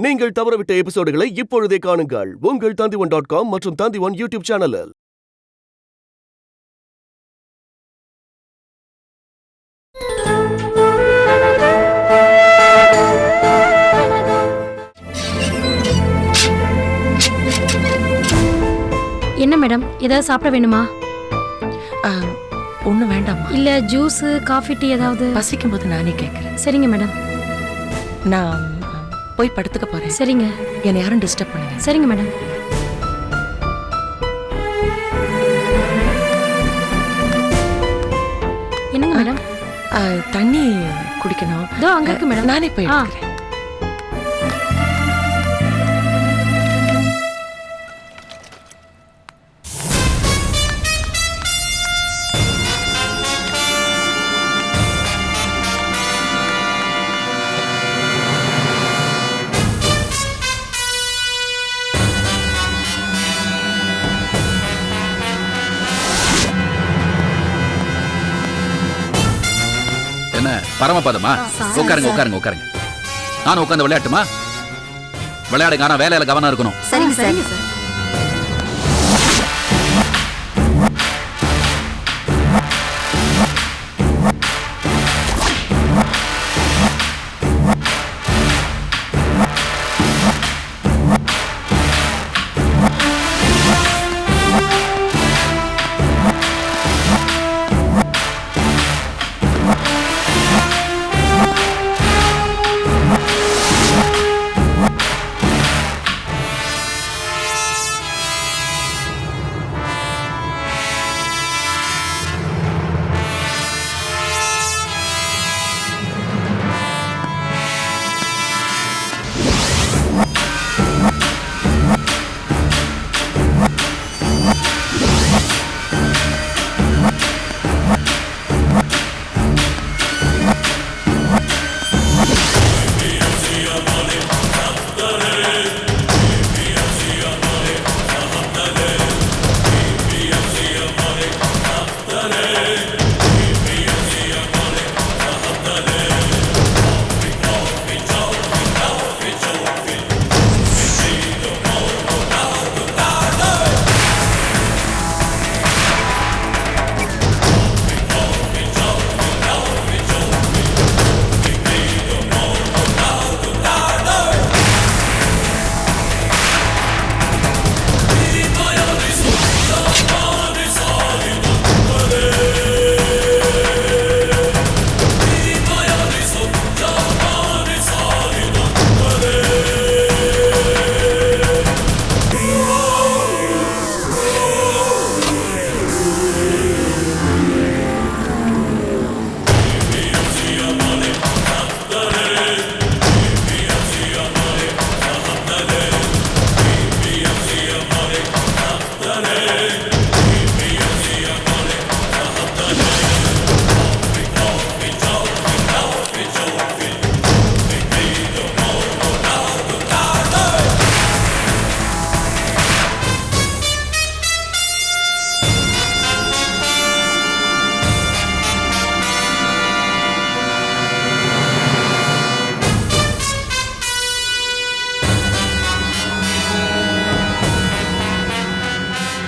நீங்கள் தவறவிட்ட எபிசோடுகளை இப்பொழுதே காணுங்கள் உங்கள் Tandivan.com மற்றும் Tandivan யூடியூப் சேனலில். என்ன மேடம், ஏதாவது சாப்பிட வேணுமா? ஒன்றும் வேண்டாமா? இல்ல ஜூஸ், காஃபி, டீ ஏதாவது? பசிக்கும் போது நானே கேட்குறேன். சரிங்க மேடம். நான் போய் படுத்துக்க போறேன். சரிங்க. என்னை யாரும் டிஸ்டர்ப் பண்ணுங்க. சரிங்க மேடம். என்னங்க மேடம்? தண்ணி குடிக்கணும். இதோ அங்க இருக்கு மேடம். நானே போய் எடுத்துக்கிறேன். பரமபதமா? உட்காருங்க உட்காருங்க உட்காருங்க. நானும் உட்காந்து விளையாட்டுமா? விளையாடுங்க, ஆனா வேலையில கவனம் இருக்கணும். சரிங்க சரிங்க சார்.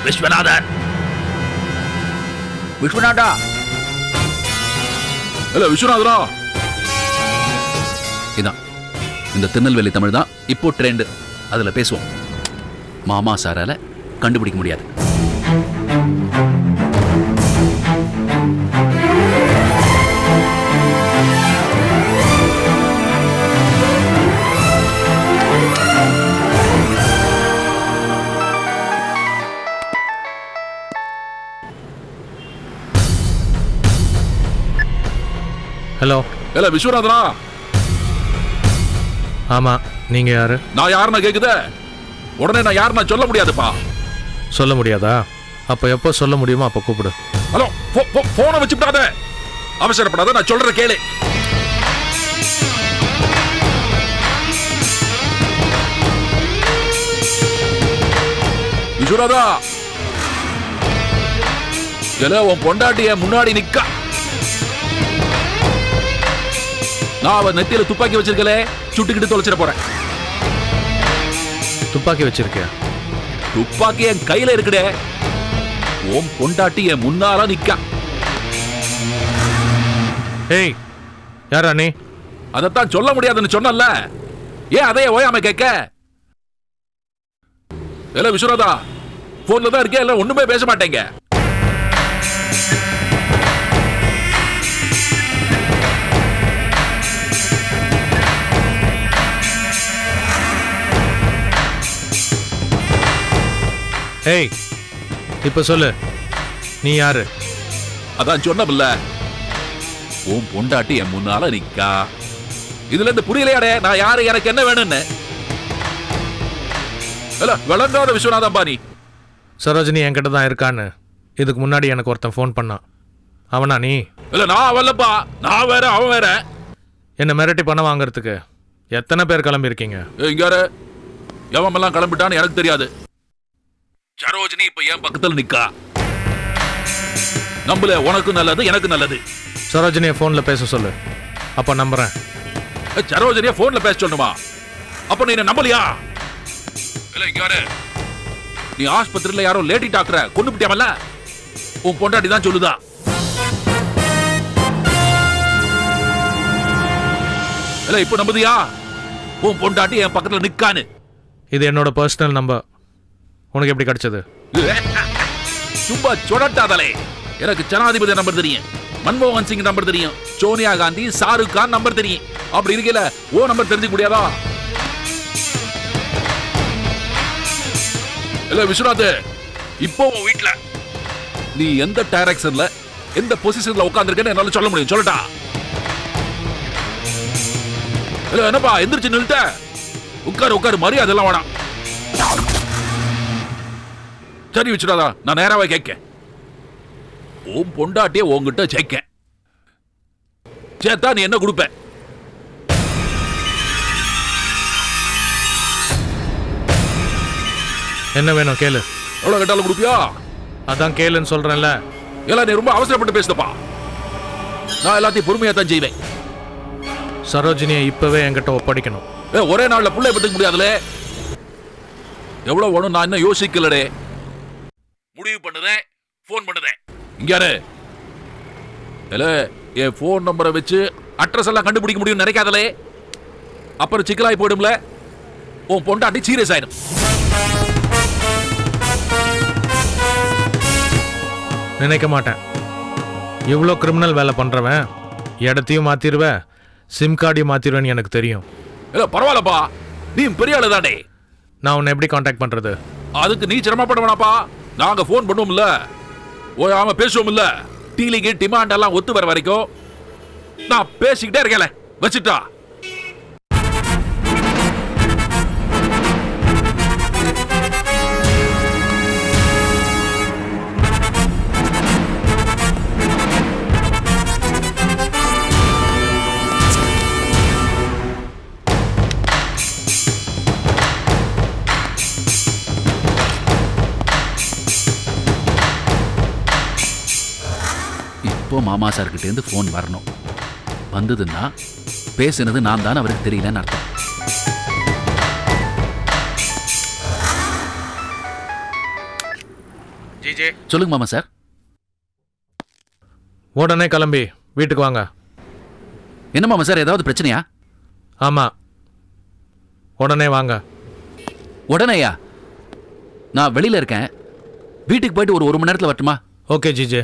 விஸ்வநாதன், விஸ்வநாதா, இல்ல விஸ்வநாதரா. இதான் இந்த திருநெல்வேலி தமிழ் தான் இப்போ ட்ரெண்ட். அதுல பேசுவோம். மாமா சாரால கண்டுபிடிக்க முடியாது. ஹலோ. இல்ல விஸ்வநாதனா. ஆமா, நீங்க யாரு? நான் யாருன்னு கேக்குதே. உடனே நான் யாருன்னா சொல்ல முடியாதுப்பா. சொல்ல முடியாதா? அப்ப எப்போ சொல்ல முடியுமோ அப்ப கூப்பிடு. ஹலோ, போனை வச்சுட்டாத. அவசரப்படாத, நான் சொல்ற கேளு. விஸ்வநாதா, உன் பொண்டாட்டிய முன்னாடி நிக்க. நான் அவ நெத்தியில துப்பாக்கி வச்சிருக்கலே, சுட்டுக்கிட்டு தொலைச்சிட போறேன். துப்பாக்கி வச்சிருக்கியா? துப்பாக்கி என் கையில இருக்குடே. ஓம் பொண்டாட்டி என் முன்னால நிக்கா. ஏய், யாரா நீ? அதத்தான் சொல்ல முடியாதுன்னு சொன்னல. ஏன் அதையே ஓயாம கேட்க? இல்ல விஸ்வநாதா, போன்ல தான் இருக்கே, இல்ல ஒண்ணுமே பேச மாட்டேங்க. ஏய், இப்ப சொல்லு, நீ யாரு? அதான் சொன்னபில்ல, உன் பொண்டாட்டி என் முன்னால நிக்கா. இதுல இருந்து புரியலையாடே நான் யாரு, எனக்கு என்ன வேணும்னு? இல்ல விளங்காத விஸ்வநாதம் பாணி. சரோஜினி என்கிட்ட தான் இருக்கான்னு இதுக்கு முன்னாடி எனக்கு ஒருத்தன் ஃபோன் பண்ணான். அவனா நீ? இல்ல நான் அவல்லப்பா, நான் வேற அவன் வேற. என்ன மிரட்டி பணம் வாங்குறதுக்கு எத்தனை பேர் கிளம்பியிருக்கீங்க? இங்க எவமெல்லாம் கிளம்பிட்டான்னு எனக்கு தெரியாது. சரோஜினி இப்ப என் பக்கத்துல நிக்கா. நம்பல, உனக்கு நல்லது, எனக்கு நல்லது. சரோஜினியை ஃபோன்ல பேச சொல்லு, அப்ப நம்புறேன். சரோஜினிய போன்ல பேச சொல்லணுமா? அப்ப நீ என்ன நம்பலையா? இல்ல இங்க வர, நீ ஆஸ்பத்திரியில யாரோ லேடி டாக்டரை கொண்டு விட்டியாமல்ல, உன் பொண்டாட்டி தான் சொல்லுதா. இல்ல இப்ப நம்புதியா உன் பொண்டாட்டி என் பக்கத்துல நிக்கான்னு? இது என்னோட பர்சனல் நம்பர். உனக்கு எப்படி கிடைச்சது? சும்மா சொடட்டாதலே. எனக்கு ஜனாதிபதி நம்பர் தெரியும், மன்மோகன் சிங் நம்பர் தெரியும், சோனியா காந்தி, ஷாருக் கான் நம்பர் தெரியும். அப்படி இருக்கல ஓ நம்பர் தெரிஞ்சுக்க முடியாதா? இல்ல விஸ்வநாத், இப்போ உன் வீட்டுல நீ எந்த டைரக்ஷன்ல எந்த பொசிஷன்ல உட்கார்ந்திருக்கேன்னு என்னால சொல்ல முடியும். சொல்லட்டா? இல்ல என்னப்பா எந்திரிச்சு நின்னுட்ட? உட்காரு உட்காரு, மரியாதை எல்லாம் வேணாம். சரி விஸ்வநாதா, நான் நேராவே கேட்க. உன் பொண்டாட்டிய உன்கிட்ட சேர்க்க சேத்தா நீ என்ன கொடுப்ப? என்ன வேணும் கேளு. எவ்வளவு கேட்டாலும் கொடுப்பியா? அதான் கேளுன்னு சொல்றேன்ல. எல்லாம் நீ ரொம்ப அவசரப்பட்டு பேசுதப்பா. நான் எல்லாத்தையும் பொறுமையா தான் செய்வேன். சரோஜினியை இப்பவே என்கிட்ட ஒப்படைக்கணும். ஒரே நாள்ல புள்ளை பெற்றுக்க முடியாதுல. எவ்வளவு வேணும் நான் இன்னும் யோசிக்கலடே. முடிவு பண்ணுறேன், போன் பண்ணுறேன். இங்க என் போன் நம்பரை வச்சு அட்ரஸ் எல்லாம் கண்டுபிடிக்க முடியும் நினைக்காதலே. அப்புறம் சிக்கலாய் போயிடும்ல, உன் பொண்டாட்டி சீரியஸ் ஆயிடும். நினைக்க மாட்டேன். இவ்வளோ கிரிமினல் வேலை பண்றவன் இடத்தையும் மாத்திருவேன், சிம் கார்டையும் மாத்திருவேன்னு எனக்கு தெரியும். இல்ல பரவாயில்லப்பா, நீ பெரிய ஆளு தானே. நான் உன்னை எப்படி காண்டாக்ட் பண்றது? அதுக்கு நீ சிரமப்பட வேணாப்பா. நாங்க போன் பண்ணுவோம்ல, ஓயாம பேசுவோம்ல. டீலிங்கு டிமாண்ட் எல்லாம் ஒத்து வர வரைக்கும் நான் பேசிக்கிட்டே இருக்கேன். வச்சுட்டா? இப்போ மாமா சார் கிட்ட இருந்து போன் வரணும். வந்ததுன்னா பேசுனது நான் தான் அவருக்கு தெரியலன்னு அர்த்தம். சொல்லுங்க மாமா சார். உடனே கிளம்பி வீட்டுக்கு வாங்க. என்ன மாமா சார், ஏதாவது பிரச்சனையா? ஆமா, உடனே வாங்க. உடனேயா? நான் வெளியில இருக்கேன், வீட்டுக்கு போயிட்டு ஒரு மணி நேரத்தில் வரட்டுமா? Okay GJ.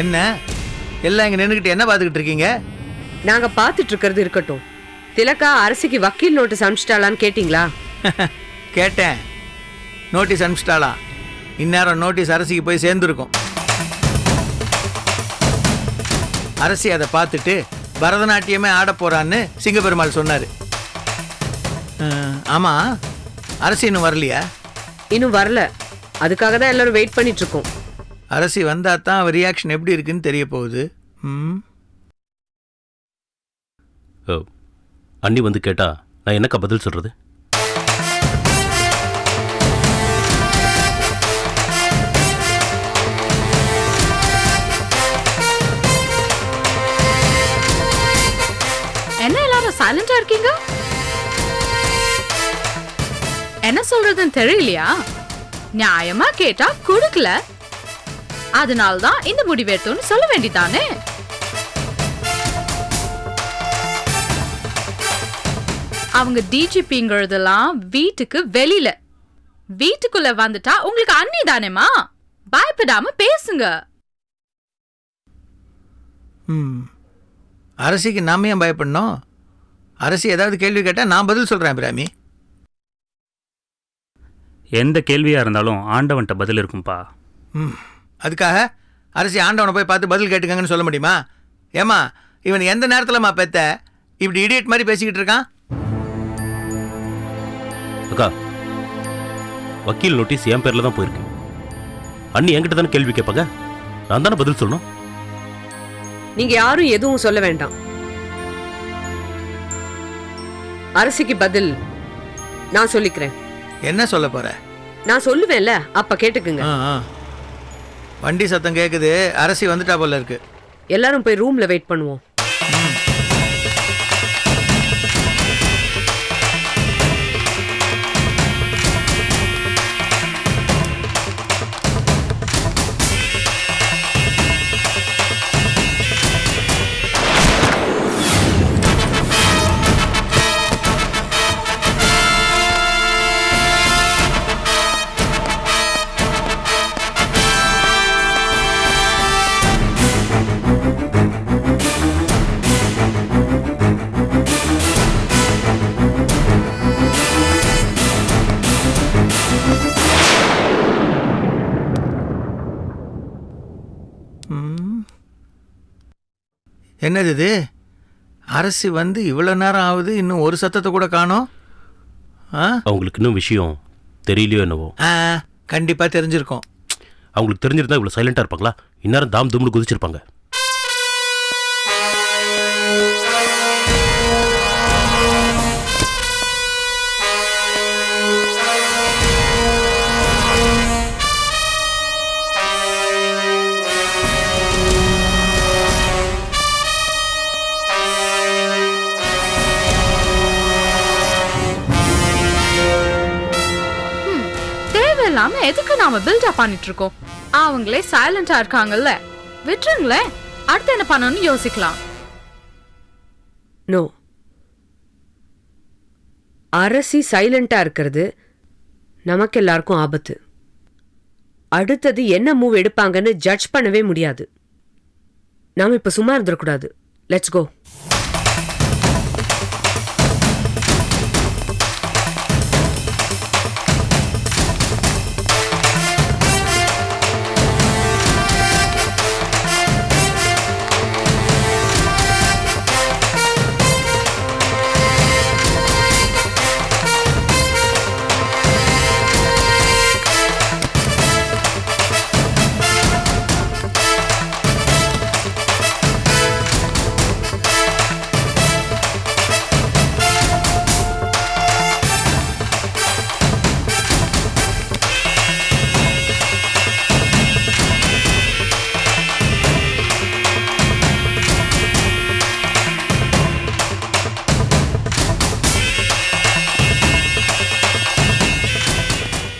என்ன எல்லாம் இங்க நின்னுக்கிட்டு என்ன பார்த்துக்கிட்டு இருக்கீங்க? நாங்க பார்த்துட்டு இருக்கிறது இருக்கட்டும், திலக்கா அரசிக்கு வக்கீல் நோட்டீஸ் அனுப்பிச்சிட்டாளான்னு கேட்டிங்களா? கேட்டேன். நோட்டீஸ் அனுப்பிச்சிட்டாளா? இந்நேரம் நோட்டீஸ் அரசிக்கு போய் சேர்ந்துருக்கும். அரசி அதை பார்த்துட்டு பரதநாட்டியமே ஆட போறான்னு சிங்கப்பெருமாள் சொன்னார். ஆமா, அரசி இன்னும் வரலையா? இன்னும் வரல. அதுக்காக தான் எல்லாரும் வெயிட் பண்ணிட்டு இருக்கோம். அரசி வந்தா தான் அவ ரியாக்ஷன் எப்படி இருக்குன்னு தெரிய போகுது. அண்ணி வந்து கேட்டா நான் என்னக்கா பதில் சொல்றது? என்ன எல்லாரும் சைலண்டா இருக்கீங்க? என்ன சொல்றதுன்னு தெரியலையா? நியாயமா கேட்டா கொடுக்கல, அதனால்தான் இந்த முடிவெடுத்தோன்னு சொல்ல வேண்டிதானே? அவங்க டிஜிபிங்கிறதெல்லாம் வீட்டுக்கு வெளியில, வீட்டுக்குள்ள வந்துட்டா உங்களுக்கு அண்ணி தானேமா, பயப்படாம பேசுங்க. அரசிக்கு நாம ஏன் பயப்படணும்? அரசி ஏதாவது கேள்வி கேட்டா நான் பதில் சொல்றேன் பிராமி. எந்த கேள்வியா இருந்தாலும் ஆண்டவன்கிட்ட பதில் இருக்கும்பா. அதுக்காக அரசி ஆண்டவனை போய் பார்த்து பதில் கேட்டுக்கங்கன்னு சொல்ல முடியுமா? ஏமா, இவன் எந்த நேரத்தில்மா பெத்த இப்படி இடியட் மாதிரி பேசிக்கிட்டு இருக்கான்? அக்கா, வக்கீல் நோட்டீஸ் என் பேர்ல தான் போயிருக்கு. அண்ணி என்கிட்ட தானே கேள்வி கேட்பாங்க, நான் தானே பதில் சொல்லணும். நீங்க யாரும் எதுவும் சொல்ல வேண்டாம். அரசிக்கு பதில் நான் சொல்லிக்கிறேன். என்ன சொல்ல போற? நான் சொல்லுவேன்ல, அப்ப கேட்டுக்குங்க. வண்டி சத்தம் கேக்குது, அரசி வந்துட்டா போல இருக்கு. எல்லாரும் போய் ரூம்ல வெயிட் பண்ணுவோம். என்னது இது? அரசி வந்து இவ்வளவு நேரம் ஆகுது, இன்னும் ஒரு சத்தத்தை கூட காணோம். அவங்களுக்கு இன்னும் விஷயம் தெரியலையோ என்னவோ. கண்டிப்பா தெரிஞ்சிருக்கும். அவங்களுக்கு தெரிஞ்சிருந்தா இவ்வளவு சைலண்டா இருப்பாங்களா? இந்நேரம் தாம் தும்னு குதிச்சிருப்பாங்க. இல்லாம எதுக்கு நாம பில்டப் பண்ணிட்டு இருக்கோம்? அவங்களே சைலண்டா இருக்காங்கல்ல, விட்டுருங்களேன். அடுத்து என்ன பண்ணணும்னு யோசிக்கலாம். நோ, அரசி சைலண்டா இருக்கிறது நமக்கு எல்லாருக்கும் ஆபத்து. அடுத்தது என்ன மூவ் எடுப்பாங்கன்னு ஜட்ஜ் பண்ணவே முடியாது. நாம இப்ப சும்மா இருந்துடக்கூடாது. Let's go.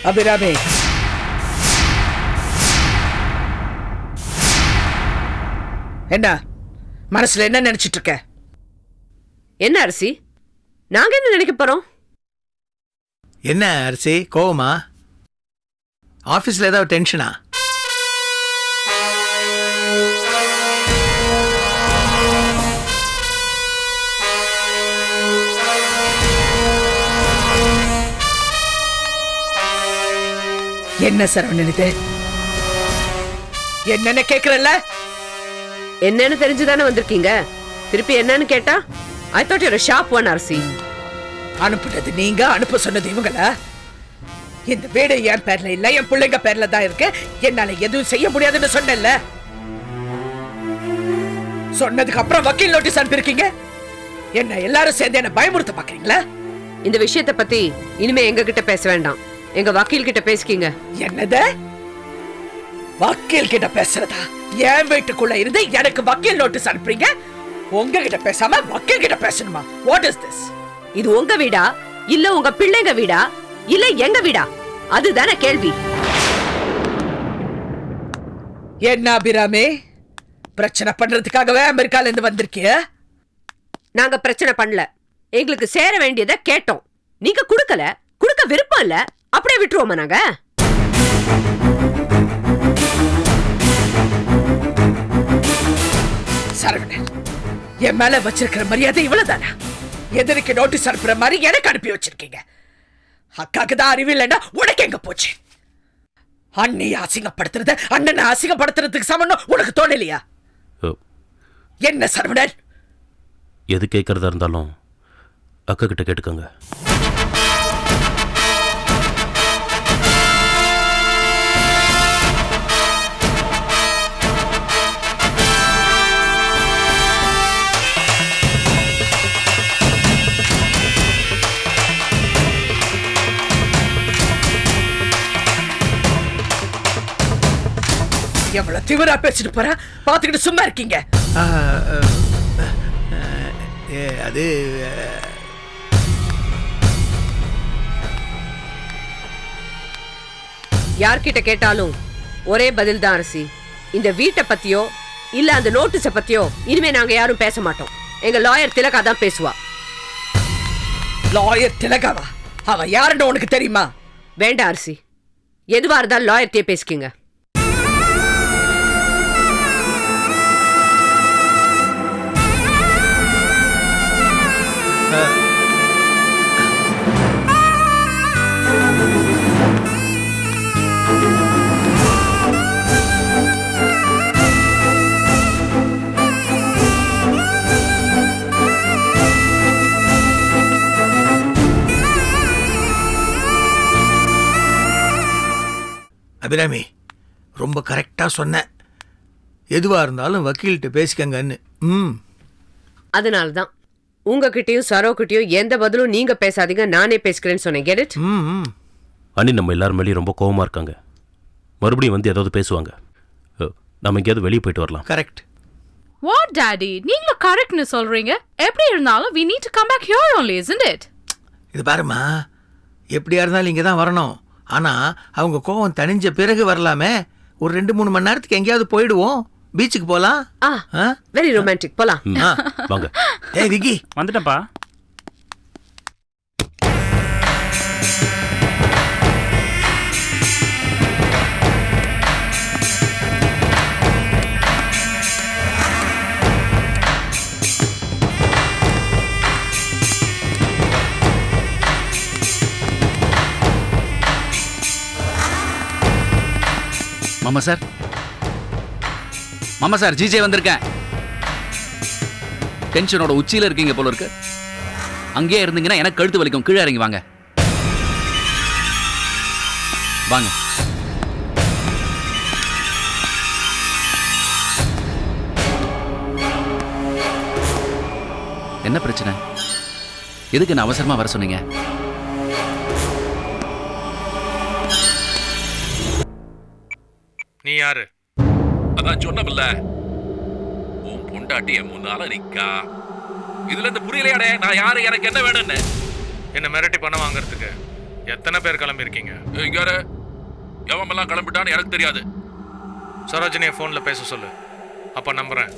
அபிராமி, என்ன மனசுல என்ன நினைச்சிட்டு இருக்க? என்ன அரசி, நாங்க என்ன நினைக்க போறோம்? என்ன அரசி, கோவமா? ஆபீஸ்ல ஏதாவது டென்ஷனா? என்ன சரவணன் இது? என்னன்னு கேக்குறல்ல? என்னன்னு தெரிஞ்சுதானே வந்திருக்கீங்க. திருப்பி என்னன்னு கேட்டா I thought you sharp one அரசி. அனுப்புனது நீங்க, அனுப்ப சொன்னது இவங்களா? இந்த வீடு என் பேர்ல இல்ல, என் பிள்ளைங்க பேர்ல தான் இருக்கு. என்னால எதுவும் செய்ய முடியாதுன்னு சொன்னேன்ல. சொன்னதுக்கு அப்புறம் வக்கீல் நோட்டீஸ் அனுப்பியிருக்கீங்க. என்ன எல்லாரும் சேர்ந்து என்ன பயமுறுத்த பாக்குறீங்களா? இந்த விஷயத்தை பத்தி இனிமே எங்க கிட்ட பேச வேண்டாம், எங்க வக்கீல் கிட்ட பேசிக்கீங்க. என்னது? வக்கீல் கிட்ட பேசுறதா? என் வீட்டுக்குள்ள இருந்து எனக்கு வக்கீல் நோட்டீஸ் அனுப்புறீங்க? உங்ககிட்ட பேசாம வக்கீல் கிட்ட பேசணுமா? What is this? இது உங்க வீடா இல்ல உங்க பிள்ளைங்க வீடா இல்ல எங்க வீடா? அதுதானே கேள்வி. என்ன அபிராமி, பிரச்சனை பண்றதுக்காகவே அமெரிக்கால இருந்து வந்திருக்கிய? நாங்க பிரச்சனை பண்ணல, எங்களுக்கு சேர வேண்டியதை கேட்டோம். நீங்க குடுக்கல, குடுக்க விருப்பம் இல்ல, அப்படியே விட்டுருவோமா நாங்க? சரவணன், என் மேல வச்சிருக்கிற மரியாதை இவ்வளவுதானா? எதிரிக்கு நோட்டீஸ் அனுப்புற மாதிரி எனக்கு அனுப்பி வச்சிருக்கீங்க. அக்காக்கு தான் அறிவு இல்லைன்னா உனக்கு எங்க போச்சு? அண்ணியை அசிங்கப்படுத்துறது அண்ணனை அசிங்கப்படுத்துறதுக்கு சமம் உனக்கு தோணலையா? என்ன சரவணன்? எது கேட்கறதா இருந்தாலும் அக்கா கிட்ட கேட்டுக்கோங்க. எவ்வளவு திமிரா பேசிட்டு போற, பாத்துக்கிட்டு சும்மா இருக்கீங்க. அது யார்கிட்ட கேட்டாலும் ஒரே பதில் தான் அரசி. இந்த வீட்டை பத்தியோ இல்ல அந்த நோட்டீஸ பத்தியோ இனிமே நாங்க யாரும் பேச மாட்டோம். எங்க லாயர் திலகா தான் பேசுவா. லாயர் திலகாவா? அவ யாருன்னு உனக்கு தெரியுமா? வேண்டாம் அரசி, எதுவா இருந்தாலும் லாயர்த்தையே பேசிக்கீங்க. அபிராமி, ரொம்ப கரெக்டா சொன்ன. எதுவா இருந்தாலும் வக்கீல்கிட்ட பேசிக்கங்கன்னு. அதனாலதான் உங்ககிட்டயும் சரோகிட்டயும் எந்த பதிலும் நீங்க பேசாதீங்க, நானே பேசுகிறேன்னு சொன்னேன். Get it? அண்ணி நம்ம எல்லாரும் மேலேயும் ரொம்ப கோவமா இருக்காங்க. மறுபடியும் வந்து ஏதாவது பேசுவாங்க. நம்ம எங்கேயாவது வெளியே போயிட்டு வரலாம். கரெக்ட். What daddy? நீங்களும் கரெக்ட்னு சொல்றீங்க. எப்படி இருந்தாலும் we need to come back here only, isn't it? இது பாருமா, எப்படியா இருந்தாலும் இங்கே தான் வரணும். ஆனா அவங்க கோவம் தணிஞ்ச பிறகு வரலாமே. ஒரு 2-3 மணி நேரத்துக்கு எங்கேயாவது போயிடுவோம். பீச்சுக்கு போலாம். Very romantic. போலாம் வாங்க. ஏய் விக்கி, வந்துட்டப்பா. மாமா சார், மாமா சார், ஜிஜே வந்திருக்கேன். டென்ஷனோட உச்சியில இருக்கீங்க போல இருக்கு. அங்கேயே இருந்தீங்கன்னா எனக்கு கழுத்து வலிக்கும். கீழே இறங்கி வாங்க. வாங்க. என்ன பிரச்சனை? எதுக்கு என்ன அவசரமா வர சொன்னீங்க? நீ யாரு? அதான் சொன்னமில்ல, உன் பொண்டாட்டி என் முன்னால நிக்கா. இதுல இருந்து புரியலையாடே நான் யாரு, எனக்கு என்ன வேணும்னு? என்ன மிரட்டி பணம் வாங்குறதுக்கு எத்தனை பேர் கிளம்பி இருக்கீங்க? யாரு எவமெல்லாம் கிளம்பிட்டான்னு எனக்கு தெரியாது. சரோஜினியை போன்ல பேச சொல்லு, அப்ப நம்புறேன்.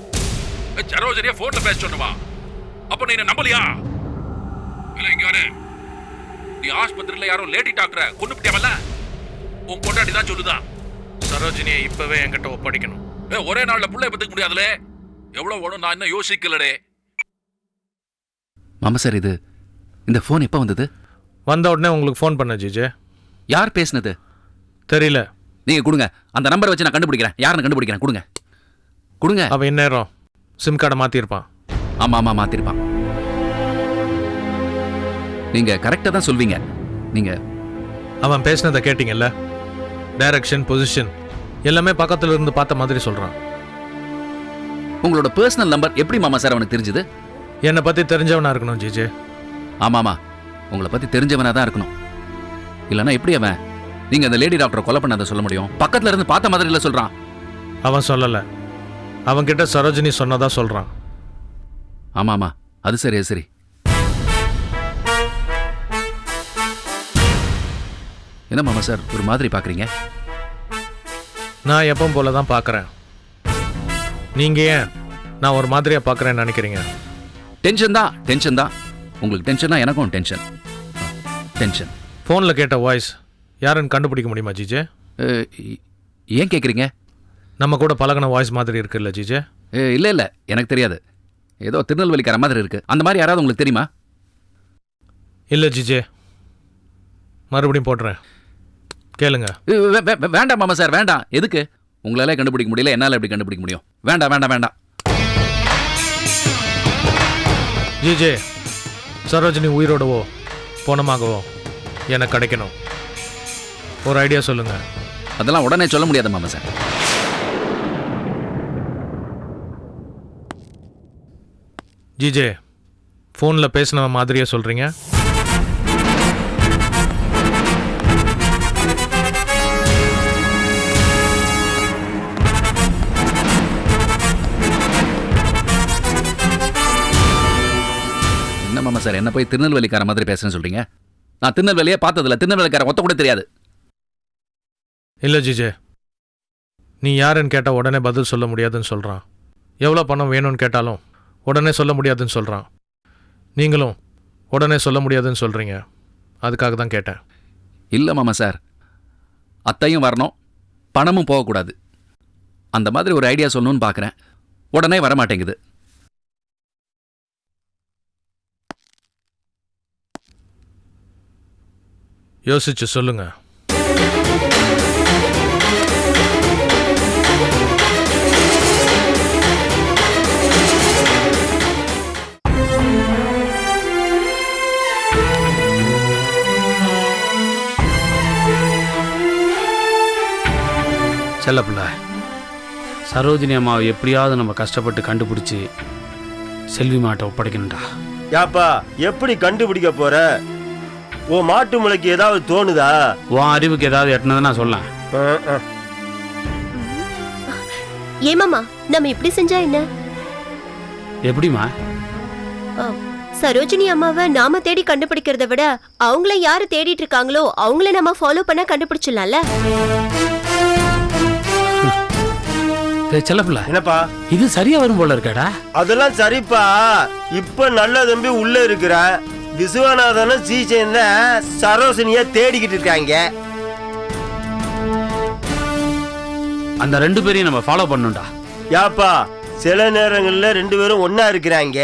சரோஜினியை போன்ல பேச சொன்னவா? அப்ப நீ நம்பலையா? இல்ல இங்க யாரு, நீ ஆஸ்பத்திரியில யாரோ லேடி டாக்டரை கொண்டு விட்டியாமல்ல, உன் பொண்டாட்டி தான் சொல்லுதான். சரோஜினியை இப்பவே என்கிட்ட ஒப்படைக்கணும். ஒரே நாள்ல புள்ளை பத்துக்க முடியாதுலே. எவ்வளவு வேணும் நான் இன்னும் யோசிக்கலடே. மாமா சார், இது இந்த போன் எப்ப வந்தது? வந்த உடனே உங்களுக்கு ஃபோன் பண்ண ஜிஜே. யார் பேசுனது? தெரியல. நீங்க கொடுங்க, அந்த நம்பரை வச்சு நான் கண்டுபிடிக்கிறேன். யாருன்னு கண்டுபிடிக்கிறேன். கொடுங்க கொடுங்க. அவன் இந்நேரம் சிம் கார்டை மாற்றிருப்பான். ஆமா ஆமா, மாத்திருப்பான். நீங்க கரெக்டா தான் சொல்வீங்க. நீங்க அவன் பேசினதை கேட்டீங்கல்ல? டைரக்ஷன், பொசிஷன் எல்லாமே பக்கத்துல இருந்து பார்த்த மாதிரி சொல்றான். உங்களோட பர்சனல் நம்பர் எப்படி மாமா சார் அவனுக்கு தெரிஞ்சது? என்னை பத்தி தெரிஞ்சவனா இருக்கணும் ஜிஜே. ஆமாமா, உங்களை பத்தி தெரிஞ்சவனா தான் இருக்கணும். இல்லைன்னா எப்படி அவன் நீங்க அந்த லேடி டாக்டரை கொலை பண்ணாத சொல்ல முடியும்? பக்கத்துல இருந்து பார்த்த மாதிரி இல்ல சொல்றான். அவன் சொல்லல, அவன் கிட்ட சரோஜினி சொன்னதா சொல்றான். ஆமா ஆமா, அது சரி அது சரி. என்ன மாமா சார் ஒரு மாதிரி பாக்குறீங்க? நான் எப்பவும் போல தான் பார்க்குறேன். நீங்கள் ஏன் நான் ஒரு மாதிரியாக பார்க்குறேன்னு நினைக்கிறீங்க? டென்ஷன் தான், டென்ஷன் தான். உங்களுக்கு டென்ஷன் தான், எனக்கும் டென்ஷன். டென்ஷன். ஃபோனில் கேட்ட வாய்ஸ் யாருன்னு கண்டுபிடிக்க முடியுமா ஜிஜே? ஏன் கேட்குறீங்க? நம்ம கூட பழகின வாய்ஸ் மாதிரி இருக்குல்ல ஜிஜே? இல்லை இல்லை, எனக்கு தெரியாது. ஏதோ திருநெல்வேலிக்கார மாதிரி இருக்கு. அந்த மாதிரி யாராவது உங்களுக்கு தெரியுமா? இல்லை ஜிஜே, மறுபடியும் போடுறேன், கேளுங்க. வேண்டாம் மாமா சார், வேண்டாம். எதுக்கு? உங்களால கண்டுபிடிக்க முடியல, என்னால் எப்படி கண்டுபிடிக்க முடியும்? வேண்டாம் வேண்டாம் வேண்டாம். ஜிஜே, சரோஜினி உயிரோடவோ போனமாகவோ எனக்கு கிடைக்கணும். ஒரு ஐடியா சொல்லுங்க. அதெல்லாம் உடனே சொல்ல முடியாது மாமா சார். ஜிஜே, ஃபோனில் பேசின மாதிரியே சொல்கிறீங்க. என்ன மாமா சார், என்ன போய் திருநெல்வேலிக்கார மாதிரி பேசுறேன்னு சொல்றீங்க? நான் திருநெல்வேலியே பார்த்ததில்ல, திருநெல்வேலிக்கார ஒத்த கூட தெரியாது. இல்லை ஜிஜே, நீ யாருன்னு கேட்டால் உடனே பதில் சொல்ல முடியாதுன்னு சொல்கிறான். எவ்வளோ பணம் வேணும்னு கேட்டாலும் உடனே சொல்ல முடியாதுன்னு சொல்கிறான். நீங்களும் உடனே சொல்ல முடியாதுன்னு சொல்கிறீங்க. அதுக்காக தான் கேட்டேன். இல்லை மாமா சார், அத்தையும் வரணும், பணமும் போகக்கூடாது. அந்த மாதிரி ஒரு ஐடியா சொல்லணும்னு பார்க்குறேன், உடனே வரமாட்டேங்குது. யோசிச்சு சொல்லுங்க. செல்லப்பிள்ள, சரோஜினி அம்மாவை எப்படியாவது நம்ம கஷ்டப்பட்டு கண்டுபிடிச்சி செல்வி மாட்டை ஒப்படைக்கணும்டா. யாப்பா, எப்படி கண்டுபிடிக்க போற? ஓ மாட்டு முளைக்கு ஏதாவது தோணுதா? உன் அறிவுக்கு ஏதாவது எட்டினதை நான் சொல்லேன். ஏமாமா, நம்ம இப்படி செஞ்சா என்ன? எப்படிமா? சரோஜினி அம்மாவை நாம தேடி கண்டுபிடிக்கிறத விட அவங்கள யாரு தேடிட்டு இருக்காங்களோ அவங்கள நம்ம ஃபாலோ பண்ண கண்டுபிடிச்சிடலாம்ல. செல்லப்பிள்ள, என்னப்பா இது சரியா வரும் போல இருக்கடா. அதெல்லாம் சரிப்பா. இப்ப நல்ல தம்பி உள்ள இருக்கிற விஸ்வநாதனும் சீச்சேன் சரோஜினிய தேடிக்கிட்டு இருக்காங்க. அந்த ரெண்டு பேரையும் நம்ம ஃபாலோ பண்ணணும்டா. யாப்பா, சில நேரங்கள்ல ரெண்டு பேரும் ஒன்னா இருக்கிறாங்க,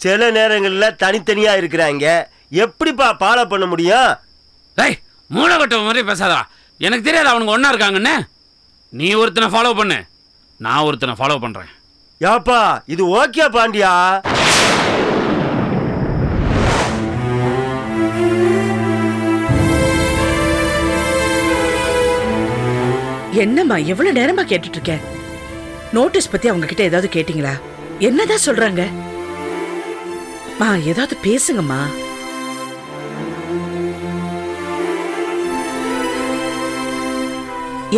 சில நேரங்கள்ல தனித்தனியா இருக்கிறாங்க. எப்படிப்பா ஃபாலோ பண்ண முடியும்? டேய், மூலகட்ட மாதிரி பேசாதா. எனக்கு தெரியாது அவனுங்க ஒன்னா இருக்காங்கன்னு. நீ ஒருத்தனை ஃபாலோ பண்ணு, நான் ஒருத்தனை ஃபாலோ பண்றேன். யாப்பா, இது ஓகே பாண்டியா? என்னம்மா எவ்வளவு நேரமா கேட்டுட்டு இருக்க? நோட்டீஸ் பத்தி அவங்க கிட்ட ஏதாவது கேட்டீங்களா? என்னதான் சொல்றாங்க? மா ஏதாவது பேசுங்கம்மா.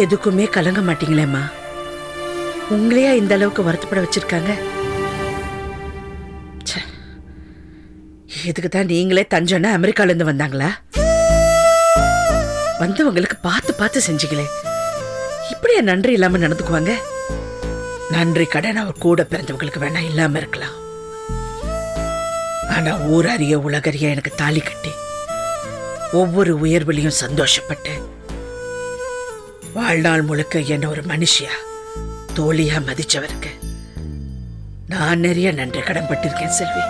எதுக்குமே கலங்க மாட்டீங்களேம்மா? உங்களையா இந்த அளவுக்கு வருத்தப்பட வச்சிருக்காங்க? இதுக்கு தான் நீங்களே தஞ்சோன்னா அமெரிக்கால இருந்து வந்தாங்களா? வந்தவங்களுக்கு பார்த்து பார்த்து செஞ்சீங்களே, இப்படியா நன்றி இல்லாம நடந்துக்குவாங்க? நன்றி கடன் அவர் கூட பிறந்தவங்களுக்கு வேணா இல்லாம இருக்கலாம். ஆனா ஊரறிய உலகறிய எனக்கு தாலி கட்டி ஒவ்வொரு உயர்விலையும் சந்தோஷப்பட்டு வாழ்நாள் முழுக்க என்ன ஒரு மனுஷியா தோழியா மதிச்சவருக்கு நான் நிறைய நன்றி கடன் பட்டிருக்கேன் செல்வி.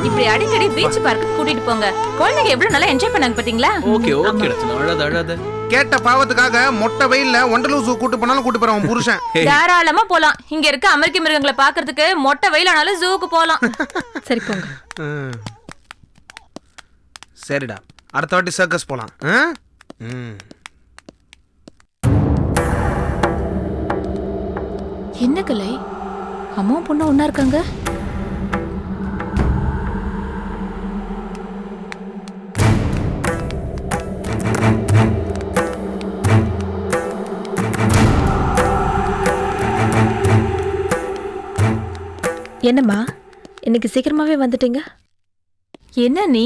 இப்படி அடிக்கடி பீச் பார்க்கு கூட்டிட்டு போங்க. குழந்தைங்க எவ்வளவு நல்லா என்ஜாய் பண்ணாங்க பாத்தீங்களா? ஓகே ஓகே அழாத அழாத. கேட்ட பாவத்துக்காக மொட்டை வெயில்ல ஒண்டலூசு கூட்டு போனாலும் கூட்டு போறான் உன் புருஷன். தாராளமா போலாம். இங்க இருக்க அமெரிக்க மிருகங்களை பாக்குறதுக்கு மொட்டை வெயிலானாலும் ஜூக்கு போலாம். சரி போங்க. சரிடா, அடுத்த வாட்டி சர்க்கஸ் போலாம். என்ன கலை, அம்மாவும் பொண்ணு ஒன்னா இருக்காங்க? என்னம்மா இன்னைக்கு சீக்கிரமாவே வந்துட்டீங்க? என்ன நீ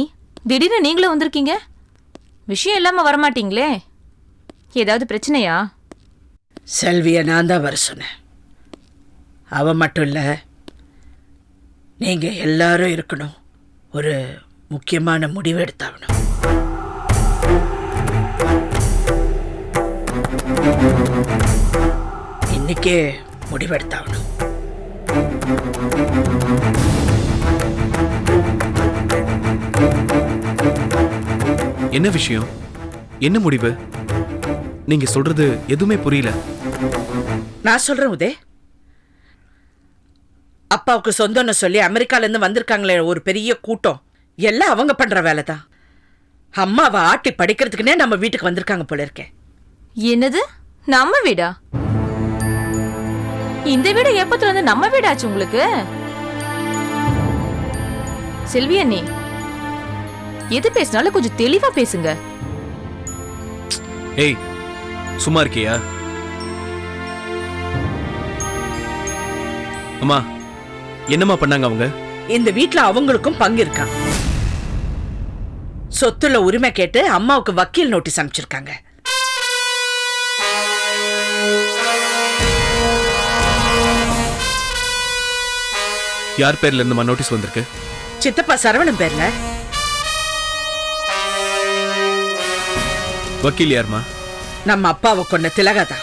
திடீர்னு நீங்களும் வந்திருக்கீங்க? விஷயம் இல்லாம வரமாட்டீங்களே, ஏதாவது பிரச்சனையா? செல்வியை நான் தான் வர சொன்னேன். அவ மட்டும் இல்லை, நீங்கள் எல்லாரும் இருக்கணும். ஒரு முக்கியமான முடிவு எடுத்தாகணும். இன்னைக்கே முடிவெடுத்தாகணும். என்ன விஷயம்? என்ன முடிவு? நீங்க சொல்றது எதுவுமே புரியல. நான் சொல்றேன் உதய், அப்பாவுக்கு சொந்தம்னு சொல்லி அமெரிக்கால இருந்து வந்திருக்காங்களே ஒரு பெரிய கூட்டம், எல்லாம் அவங்க பண்ற வேலை தான். அம்மாவை ஆட்டி படிக்கிறதுக்குன்னே நம்ம வீட்டுக்கு வந்திருக்காங்க போல இருக்கேன். என்னது நம்ம வீடா? இந்த வீடு எப்பத்துல இருந்து நம்ம வீடாச்சு உங்களுக்கு? செல்வி அண்ணி, எது பேசினாலும் கொஞ்சம் தெளிவா பேசுங்க. ஏய் சும்மா இருக்கியா? அம்மா என்னம்மா பண்ணாங்க அவங்க? இந்த வீட்டுல அவங்களுக்கும் பங்கு இருக்கா. சொத்துல உரிமை கேட்டு அம்மாவுக்கு வக்கீல் நோட்டீஸ் அனுப்பிச்சிருக்காங்க. யார் பேர்ல இருந்துமா நோட்டீஸ் வந்திருக்கு? சித்தப்பா சரவணன் பேர்ல. வக்கீல் யாருமா? நம்ம அப்பாவை கொண்ட திலகாதான்.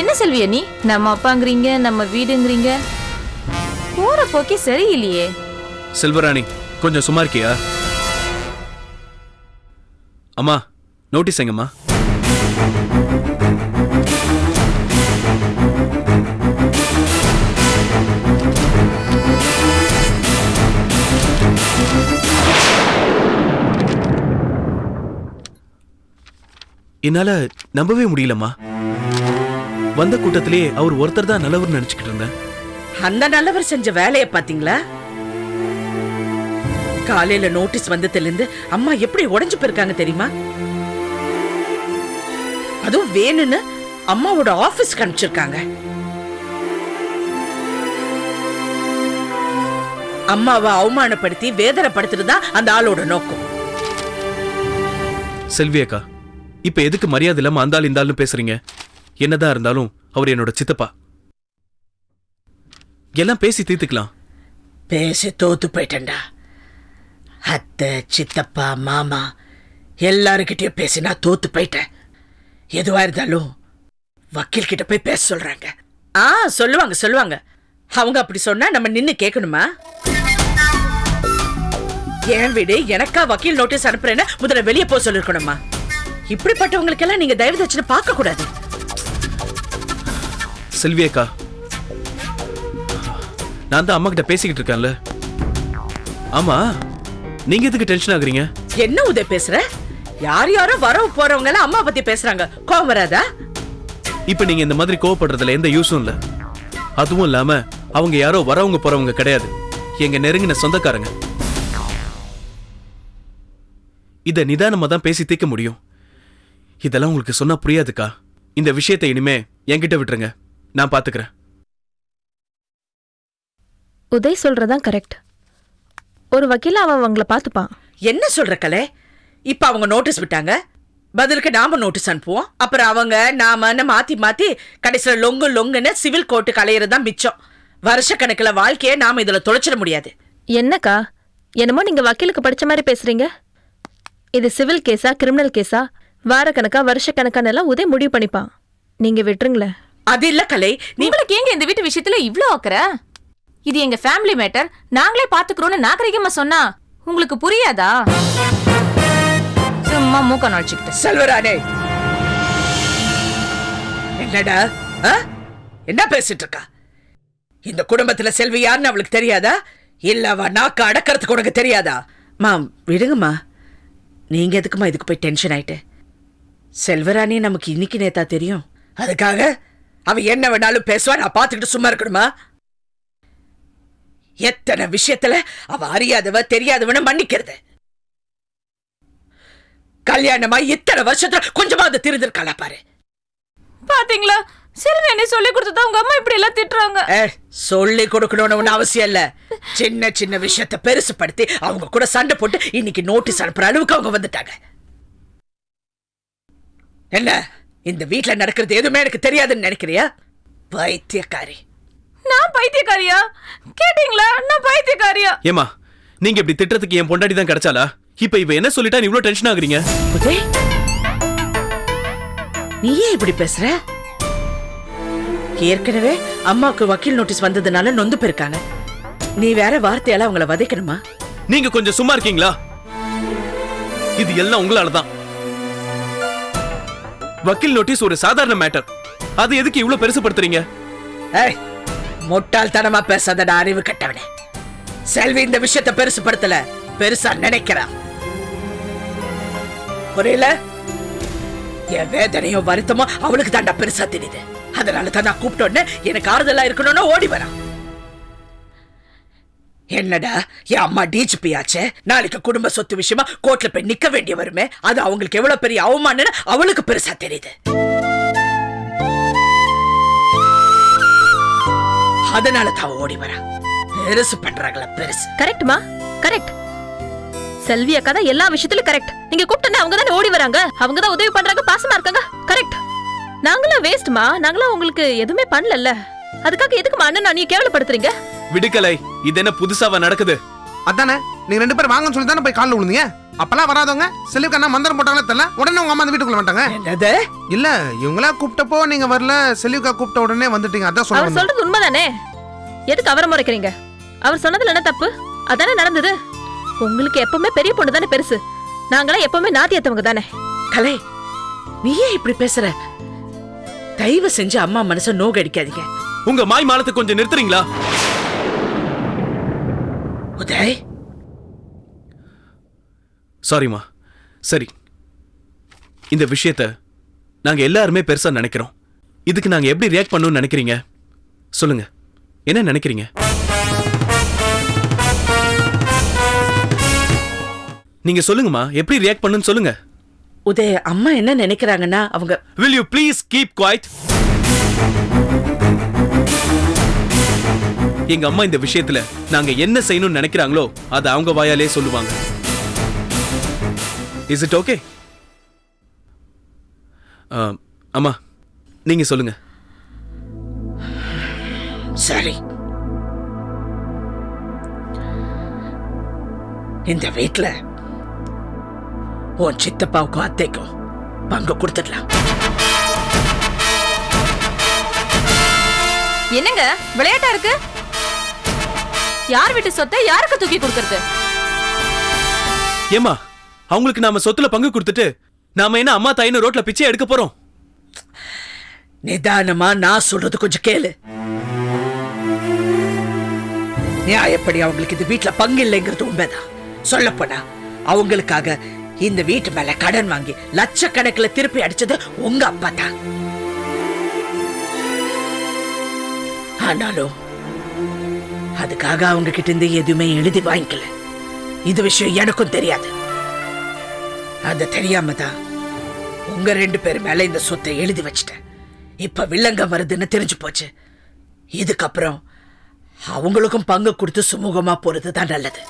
என்ன செல்வி அண்ணி, நம்ம அப்பாங்கிறீங்க, நம்ம வீடுங்கிறீங்க, போற போக்கே சரியில்லையே. செல்வராணி கொஞ்சம் சும்மா இருக்கியா? அம்மா நோட்டீஸ் எங்கம்மா? என்னால நம்பவே முடியலம்மா. வந்த கூட்டத்திலே அவர் ஒருத்தர் தான் நல்லவர் நினைச்சுக்கிட்டு இருந்தேன். அந்த நல்லவர் செஞ்ச வேலையை பாத்தீங்களா? காலையில நோட்டீஸ் வந்ததுல இருந்து அம்மா எப்படி உடைஞ்சு போயிருக்காங்க தெரியுமா? அதுவும் வேணும்னு அம்மாவோட ஆபீஸ்க்கு அனுப்பிச்சிருக்காங்க. அம்மாவை அவமானப்படுத்தி வேதனைப்படுத்துறதா அந்த ஆளோட நோக்கம். செல்வி அக்கா, இப்ப எதுக்கு மரியாதை இல்லாம அந்தாலும் இந்தாலும் பேசுறீங்க? என்னதான் இருந்தாலும் அவர் என்னோட சித்தப்பா. எல்லாம் பேசி தீர்த்துக்கலாம். பேசி தோத்து போயிட்டேன்டா. அத்தை, சித்தப்பா, மாமா எல்லாருக்கிட்டையும் பேசி நான் தோத்து போயிட்டேன். எதுவா இருந்தாலும் வக்கீல் கிட்ட போய் பேச சொல்றாங்க. சொல்லுவாங்க சொல்லுவாங்க. அவங்க அப்படி சொன்னா நம்ம நின்னு கேட்கணுமா? என் வீடு எனக்கா வக்கீல் நோட்டீஸ் அனுப்புறேன்னு முதல்ல வெளியே போக சொல்லிருக்கணுமா? இப்படிப்பட்டவங்களுக்கெல்லாம் நீங்க தயவு தச்சு பார்க்க கூடாது. செல்வி அக்கா, நான் தான் அம்மா கிட்ட பேசிக்கிட்டு இருக்கேன்ல. ஆமா, நீங்க எதுக்கு டென்ஷன் ஆகுறீங்க? என்ன உதவி பேசுற? யார் யாரோ வரவு போறவங்க எல்லாம் அம்மா பத்தி பேசுறாங்க, கோவம் வராதா? இப்ப நீங்க இந்த மாதிரி கோவப்படுறதுல எந்த யூஸும் இல்ல. அதுவும் இல்லாம அவங்க யாரோ வரவங்க போறவங்க கிடையாது, எங்க நெருங்கின சொந்தக்காரங்க. இத நிதானமா தான் பேசி தீர்க்க முடியும். இதெல்லாம் உங்களுக்கு சொன்னா புரியாதுக்கா. இந்த விஷயத்தை இனிமே என்கிட்ட விட்டுருங்க, நான் பாத்துக்கிறேன். உதய் சொல்றதான் கரெக்ட். ஒரு வக்கீல அவன் அவங்கள பாத்துப்பான். என்ன சொல்ற கலை? இப்ப அவங்க நோட்டீஸ் விட்டாங்க, பதிலுக்கு நாம நோட்டீஸ் அனுப்புவோம். அப்புறம் அவங்க நாம மாத்தி மாத்தி கடைசியில லொங்கு லொங்குன்னு சிவில் கோர்ட்டுக்கு அலையிறதுதான் மிச்சம். வருஷக்கணக்கில் வாழ்க்கையை நாம இதுல தொலைச்சிட முடியாது. என்னக்கா, என்னமோ நீங்க வக்கீலுக்கு படிச்ச மாதிரி பேசுறீங்க. இது சிவில் கேஸா கிரிமினல் கேஸா வாரக்கணக்கா வருஷக்கணக்கான எல்லாம் உதய் முடிவு பண்ணிப்பான். நீங்க விட்டுருங்களேன். அது இல்ல கலை, உங்களுக்கு ஏங்க இந்த வீட்டு விஷயத்துல இவ்ளோ அக்கறை? இது எங்க ஃபேமிலி மேட்டர், நாங்களே பாத்துக்கிறோம்னு நாகரிகமா சொன்னா உங்களுக்கு புரியாதா? சும்மா மூக்க நுழைச்சுக்கிட்டு. செல்வராணி, என்னடா என்ன பேசிட்டு இருக்கா? இந்த குடும்பத்துல செல்வி யாருன்னு அவளுக்கு தெரியாதா? இல்ல அவ நாக்க அடக்கிறதுக்கு உனக்கு தெரியாதா? மா விடுங்கம்மா, நீங்க எதுக்குமா இதுக்கு போய் டென்ஷன் ஆயிட்டு? செல்வராணி நமக்கு இன்னைக்கு நேத்தா தெரியும். அதுக்காக அவ என்ன வேணாலும் பேசுவா, நான் பாத்துக்கிட்டு சும்மா இருக்கணுமா? எத்தனை விஷயத்துல அவ அறியாதவ தெரியாதவன மன்னிக்கிறது. கல்யாணமா இத்தனை வருஷத்துல கொஞ்சமாவது திருந்திருக்காளா பாரு. பாத்தீங்களா, செல்வி என்ன சொல்லி கொடுத்ததா உங்க அம்மா இப்படி எல்லாம் திட்டுறாங்க. சொல்லி கொடுக்கணும்னு அவசியம் இல்ல. சின்ன சின்ன விஷயத்தை பெருசுப்படுத்தி அவங்க கூட சண்டை போட்டு இன்னைக்கு நோட்டீஸ் அனுப்புற அளவுக்கு அவங்க வந்துட்டாங்க. என்ன இந்த வீட்டுல நடக்கிறது எதுவுமே எனக்கு தெரியாதுன்னு நினைக்கிறியா? பைத்தியக்காரி. நான் பைத்தியக்காரியா? கேட்டீங்களா? நான் பைத்தியக்காரியா? ஏமா, நீங்க இப்படி திட்டத்துக்கு என் பொண்டாடி தான் கிடைச்சாலா? இப்ப இவ என்ன சொல்லிட்டா நீ இவ்ளோ டென்ஷன் ஆகுறீங்க? நீ ஏன் இப்படி பேசுற? ஏற்கனவே அம்மாவுக்கு வக்கீல் நோட்டீஸ் வந்ததுனால நொந்து போயிருக்காங்க. நீ வேற வார்த்தையால அவங்கள வதைக்கணுமா? நீங்க கொஞ்சம் சும்மா இருக்கீங்களா? இது எல்லாம் உங்களாலதான். வக்கீல் நோட்டீஸ் ஒரு சாதாரண மேட்டர், அது எதுக்கு இவ்ளோ பெருசுப்படுத்துறீங்க? முட்டாள்தனமா பேசாதடா அறிவு கட்டவனே. செல்வி இந்த விஷயத்தை பெருசுப்படுத்தல, பெருசா நினைக்கிறா. புரியல? என் வேதனையோ வருத்தமோ அவளுக்கு தாண்டா பெருசா தெரியுது. அதனால தான் நான் கூப்பிட்டோன்னு எனக்கு ஆறுதலா இருக்கணும்னு ஓடி வரான். என்னடா என் அம்மா டிஜிபி ஆச்சே, நாளைக்கு குடும்ப சொத்து விஷயமா கோர்ட்ல போய் நிக்க வேண்டிய வருமே, அது அவங்களுக்கு எவ்வளவு பெரிய அவமானம்னு அவளுக்கு பெருசா தெரியுது. அதனால தான் ஓடி வரா. பெருசு பண்றாங்களா பெருசு. கரெக்ட்மா, கரெக்ட். செல்வி அக்கா தான் எல்லா விஷயத்திலும் கரெக்ட். நீங்க கூப்பிட்டா அவங்க தானே ஓடி வராங்க, அவங்க தான் உதவி பண்றாங்க, பாசமா இருக்காங்க. கரெக்ட். நாங்களாம் வேஸ்ட்மா, நாங்களாம் உங்களுக்கு எதுவுமே பண்ணல. அதுக்காக எதுக்குமா அண்ணன் அண்ணியை கேவலப்படுத்துறீங்க? விடுக்கலை, இது என்ன புதுசாவா நடக்குது? அதானே நீங்க 2 பேரும் வாங்கன்னு சொல்லி தானே போய் காலில் விழுந்தீங்க. அப்பெல்லாம் வராதவங்க செல்விக்கு அண்ணா மந்திரம் போட்டாங்களே தெரியல, உடனே உங்க அம்மா அந்த வீட்டுக்குள்ள வந்துட்டாங்க. என்னது? இல்ல இவங்களா கூப்பிட்டப்போ நீங்க வரல, செல்விக்கா கூப்பிட்ட உடனே வந்துட்டீங்க. அதான் அவர் சொல்றேன். சொல்றது உண்மைதானே? எதுக்கு அவரை முறைக்கிறீங்க? அவர் சொன்னதுல என்ன தப்பு? அதானே நடந்தது. உங்களுக்கு எப்பவுமே பெரிய பொண்ணு தானே பெருசு, நாங்களாம் எப்பவுமே நாத்தியத்தவங்க தானே. கலை, நீ ஏன் இப்படி பேசுற? தயவு செஞ்சு அம்மா மனசை நோகடிக்காதீங்க. உங்க மாய் மாலத்தை கொஞ்சம் நிறுத்துறீங்களா? உதய், சாரிமா. சரி, இந்த விஷயத்தை நாங்க எல்லாருமே பெருசா நினைக்கிறோம். இதுக்கு நாங்க எப்படி ரியாக்ட் பண்ணணும்னு நினைக்கிறீங்க? சொல்லுங்க, என்ன நினைக்கிறீங்க? நீங்க சொல்லுங்கம்மா, எப்படி ரியாக்ட் பண்ணணும்னு சொல்லுங்க. உதய், அம்மா என்ன நினைக்கிறாங்கன்னா அவங்க Will you please keep quiet? எங்க அம்மா இந்த விஷயத்துல நாங்க என்ன செய்யணும்னு நினைக்கிறாங்களோ அது அவங்க வாயாலே சொல்லுவாங்க. Is it okay? அம்மா, நீங்க சொல்லுங்க. சரி, இந்த வீட்டுல உன் சித்தப்பாவுக்கும் அத்தைக்கும் பங்கு கொடுத்துடலாம். என்னங்க விளையாட்டா இருக்கு? யார் வீட்டு சொத்தை யாருக்கு தூக்கி கொடுக்கறது? ஏமா, அவங்களுக்கு நாம சொத்துல பங்கு கொடுத்துட்டு நாம என்ன அம்மா தாயின்னு ரோட்ல பிச்சை எடுக்க போறோம்? நிதானமா நான் சொல்றது கொஞ்சம் கேளு. நியாயப்படி அவங்களுக்கு இது வீட்டுல பங்கு இல்லைங்கிறது உண்மைதான். சொல்லப்போனா அவங்களுக்காக இந்த வீட்டு மேல கடன் வாங்கி லட்சக்கணக்கில் திருப்பி அடிச்சது உங்க அப்பா தான். ஆனாலும் அதுக்காக அவங்க கிட்ட இருந்து எதுவுமே எழுதி வாங்கிக்கல. இது விஷயம் எனக்கும் தெரியாது. அது தெரியாம தான் உங்க 2 பேர் மேல இந்த சொத்தை எழுதி வச்சிட்டேன். இப்ப வில்லங்கம் வருதுன்னு தெரிஞ்சு போச்சு. இதுக்கப்புறம் அவங்களுக்கும் பங்கு கொடுத்து சுமூகமா போறது தான் நல்லது.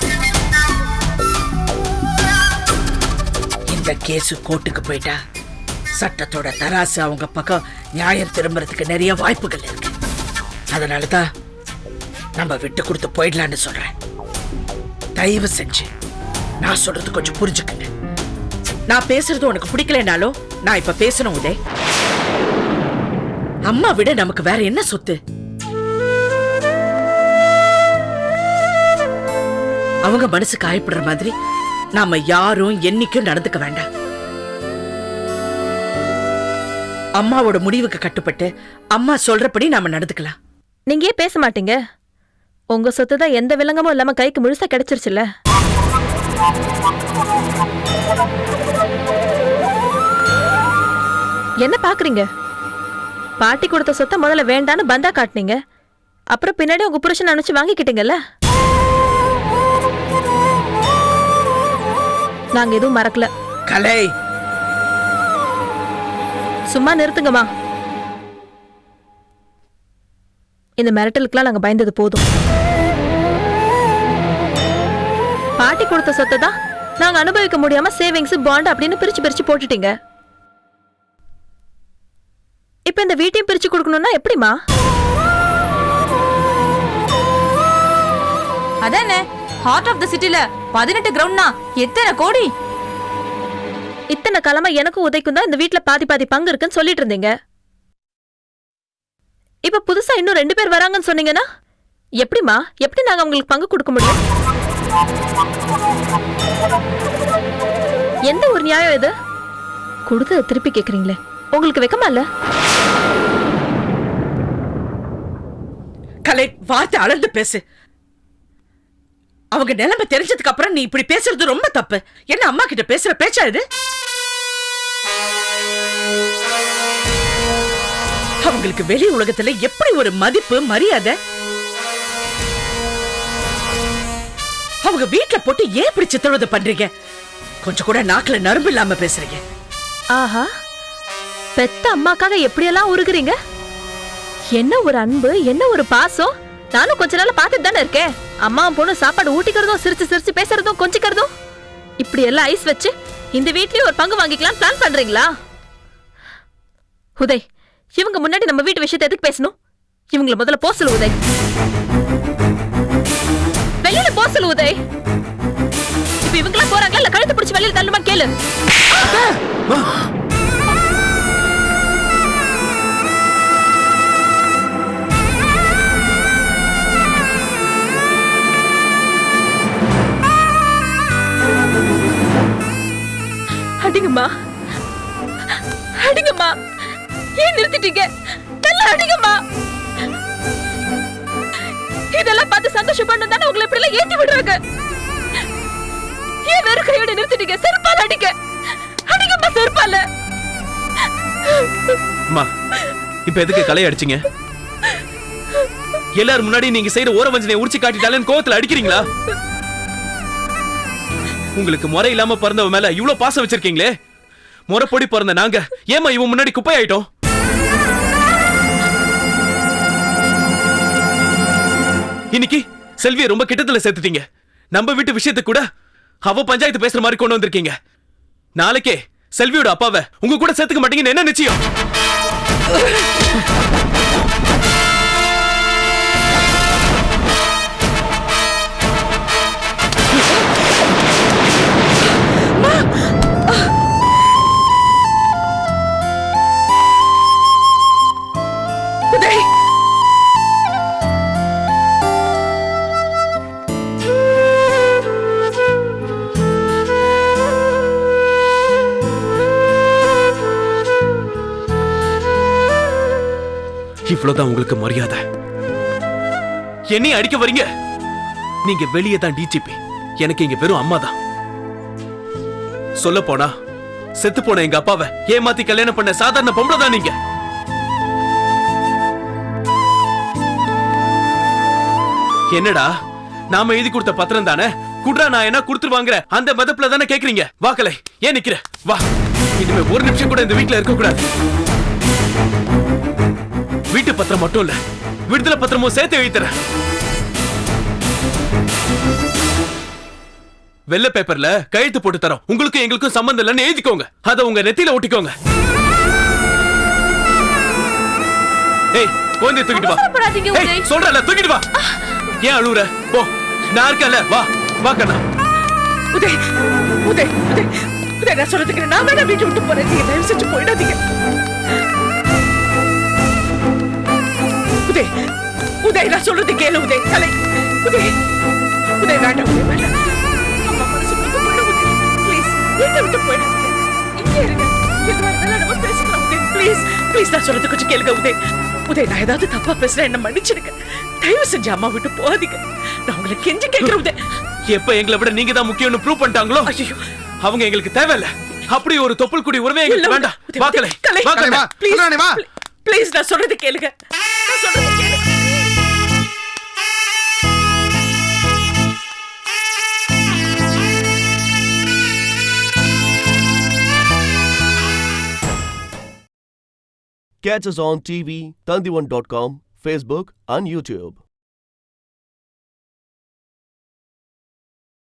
இந்த கேஸ் கோர்ட்டுக்கு போயிட்டா சட்டத்தோட தராசு அவங்க பக்கம் நியாயம் திரும்புறதுக்கு நிறைய வாய்ப்புகள் இருக்கு. அதனாலதான் நம்ம விட்டு கொடுத்து போயிடலான்னு சொல்றேன். தயவு செஞ்சு நான் சொல்றது கொஞ்சம் புரிஞ்சுக்குங்க. நான் பேசுறது உனக்கு பிடிக்கலனாலும் நான் இப்ப பேசணும் உதய். அம்மா விட நமக்கு வேற என்ன சொத்து? அவங்க மனசு காயப்படுற மாதிரி நாம யாரும் என்னைக்கும் நடந்துக்க வேண்டாம். அம்மாவோட முடிவுக்கு கட்டுப்பட்டு அம்மா சொல்றபடி நாம நடந்துக்கலாம். நீங்க ஏன் பேச மாட்டீங்க? உங்க சொத்து தான் எந்த விலங்கமும் இல்லாம கைக்கு முழுசா கிடைச்சிருச்சுல்ல. என்ன பாக்குறீங்க? பாட்டி கொடுத்த சொத்தை முதல்ல வேண்டான்னு பந்தா காட்டினீங்க. அப்புறம் பின்னாடி உங்க புருஷன் நினைச்சு வாங்கிக்கிட்டீங்கல்ல. நாங்க எதுவும் மறக்கல. கலை, சும்மா நிறுத்துங்கம்மா. இந்த மிரட்டலுக்குலாம் நாங்க பயந்தது போதும். பாட்டி கொடுத்த சொத்தை தான் நாங்க அனுபவிக்க முடியாம சேவிங்ஸ் பாண்ட் அப்படின்னு பிரிச்சு பிரிச்சு போட்டுட்டீங்க. இப்ப இந்த வீட்டையும் பிரிச்சு கொடுக்கணும்னா எப்படிமா? அதானே ஹார்ட் ஆஃப் தி சிட்டில 18 கிரவுண்ட்னா எத்தனை கோடி? இத்தனை காலமா எனக்கும் உதைக்கும் தான் இந்த வீட்ல பாதி பாதி பங்கு இருக்குன்னு சொல்லிட்டு இருந்தீங்க. இப்ப புதுசா இன்னும் 2 பேர் வராங்கன்னு சொன்னீங்கன்னா எப்படிமா? எப்படி நாங்க உங்களுக்கு பங்கு கொடுக்க முடியும்? எந்த ஒரு நியாயம் இது? கொடுத்ததை திருப்பி கேக்குறீங்களே, உங்களுக்கு வெக்கமா இல்ல? கலை, வார்த்தை அளந்து பேசு. அவங்க நிலைமை தெரிஞ்சதுக்கு அப்புறம் நீ இப்படி பேசுறது ரொம்ப தப்பு. என்ன அம்மா கிட்ட பேசுற பேச்சா இது? அவங்களுக்கு வெளி உலகத்துல எப்படி ஒரு மதிப்பு மரியாதை? அவங்க வீட்டுல போட்டு ஏன் இப்படி சித்திரவதை பண்றீங்க? கொஞ்சம் கூட நாக்குல நரம்பு இல்லாம பேசுறீங்க. ஆஹா, பெத்த அம்மாக்காக எப்படியெல்லாம் உருகுறீங்க. என்ன ஒரு அன்பு, என்ன ஒரு பாசம். நானும் கொஞ்ச நாள் பார்த்துட்டு தானே இருக்கேன். அம்மாவும் பொண்ணு சாப்பாடு ஊட்டிக்கிறதும் சிரிச்சு சிரிச்சு பேசுறதும் கொஞ்சிக்கிறதும். இப்படி எல்லாம் ஐஸ் வச்சு இந்த வீட்லயும் ஒரு பங்கு வாங்கிக்கலாம் பிளான் பண்றீங்களா? உதய், இவங்க முன்னாடி நம்ம வீட்டு விஷயத்தை எதுக்கு பேசணும்? இவங்களை முதல்ல போ சொல்லு உதய். வெளியில போ சொல்லு உதய். இப்ப இவங்கெல்லாம் போறாங்களா இல்ல கழுத்து பிடிச்சு வெளியில தள்ளுமா கேளு. அடிங்கம்மா, அடிங்கம்மா. ஏன் நிறுத்திட்டீங்க? நல்லா அடிங்கம்மா. இதெல்லாம் பார்த்து சந்தோஷப்படணும் தானே உங்களை இப்படி எல்லாம் ஏத்தி விடுறாங்க. ஏன் வெறும் கையோட நிறுத்திட்டீங்க? செருப்பால அடிங்க. அடிங்கம்மா, செருப்பால. அம்மா, இப்ப எதுக்கு கலை அடிச்சீங்க? எல்லாரும் முன்னாடி நீங்க செய்யற ஓரவஞ்சனையை உரிச்சு காட்டிட்டாலேன்னு கோவத்துல அடிக்கிறீங்களா? உங்களுக்கு முறை இல்லாம பிறந்தவ மேல இவ்வளவு பாசம் வச்சிருக்கீங்களே, முறைப்படி பிறந்த நாங்க ஏமா இவன் முன்னாடி குப்பை ஆயிட்டோம்? இன்னைக்கு செல்வியை ரொம்ப கிட்டத்துல சேர்த்துட்டீங்க. நம்ம வீட்டு விஷயத்துக்கு கூட அவ பஞ்சாயத்து பேசுற மாதிரி கொண்டு வந்திருக்கீங்க. நாளைக்கே செல்வியோட அப்பாவை உங்க கூட சேர்த்துக்க மாட்டீங்கன்னு என்ன நிச்சயம்? இவ்வளவுதான் உங்களுக்கு மரியாதை? என்னையும் அடிக்க வரீங்க? நீங்க வெளியே தான் டிஜிபி, எனக்கு இங்க வெறும் அம்மா தான். சொல்ல போனா செத்து போன எங்க அப்பாவை ஏமாத்தி கல்யாணம் பண்ண சாதாரண பொம்பளை தான் நீங்க. என்னடா, நாம எழுதி கொடுத்த பத்திரம் தானே, குட்ரா நான் என்ன கொடுத்துருவாங்கிற அந்த மதப்புல தானே கேக்குறீங்க? வாக்கலை, ஏன் நிக்கிற? வா, இனிமே ஒரு நிமிஷம் கூட இந்த வீட்டுல இருக்க கூடாது. வீட்டு பத்திரம் மட்டும் இல்ல, விடுதலை பத்திரமும் சேர்த்து எழுதித்தரேன். வெள்ளை பேப்பர்ல கையெழுத்து போட்டு தரோம். உங்களுக்கு எங்களுக்கும் சம்பந்தம் இல்லைன்னு எழுதிக்கோங்க. அதை உங்க நெத்தியில ஒட்டிக்கோங்க. ஏய், குழந்தைய தூக்கிட்டு வா. ஏய், சொல்றல, தூக்கிட்டு வா. ஏன் அழுவுற? போ, நான் இருக்கேன்ல. வா வா கண்ணா. உதய், உதய், உதய், உதய், நான் சொல்றதுக்கு நான் வேணா வீட்டு விட்டு போறேன். நீங்க தயவு செஞ்சு போயிடாதீங்க. உதய் உதய் நான் சொல்றது கேளு உதய் கலை உதய் உதய் வேண்டாம் உதய் வேண்டாம் அம்மா மனசு புரிந்து உதய் ப்ளீஸ் வீட்டை விட்டு போயிடு இங்கே இருங்க எதுவா இருந்தாலும் நம்ம பேசிக்கலாம் உதய் ப்ளீஸ் ப்ளீஸ் நான் சொல்றது கொஞ்சம் கேளுங்க உதய் உதய் நான் ஏதாவது தப்பா பேசுறேன் என்ன மன்னிச்சிடுங்க தயவு செஞ்சு அம்மா விட்டு போகாதீங்க நான் உங்களை கெஞ்சி கேட்கிறேன் உதய் எப்ப எங்களை விட நீங்க தான் முக்கியம்னு ப்ரூவ் பண்ணிட்டாங்களோ ஐயோ அவங்க எங்களுக்கு தேவையில்ல அப்படி ஒரு தொப்புள் குடி உறவே எங்களுக்கு வேண்டாம் வாக்கலை கலை வா ப்ளீஸ் வா ப்ளீஸ் நான் சொல்றது கேளுங்க நான் சொல்றது கேளுங்க Catch us on TV, Tandivan.com, Facebook and YouTube.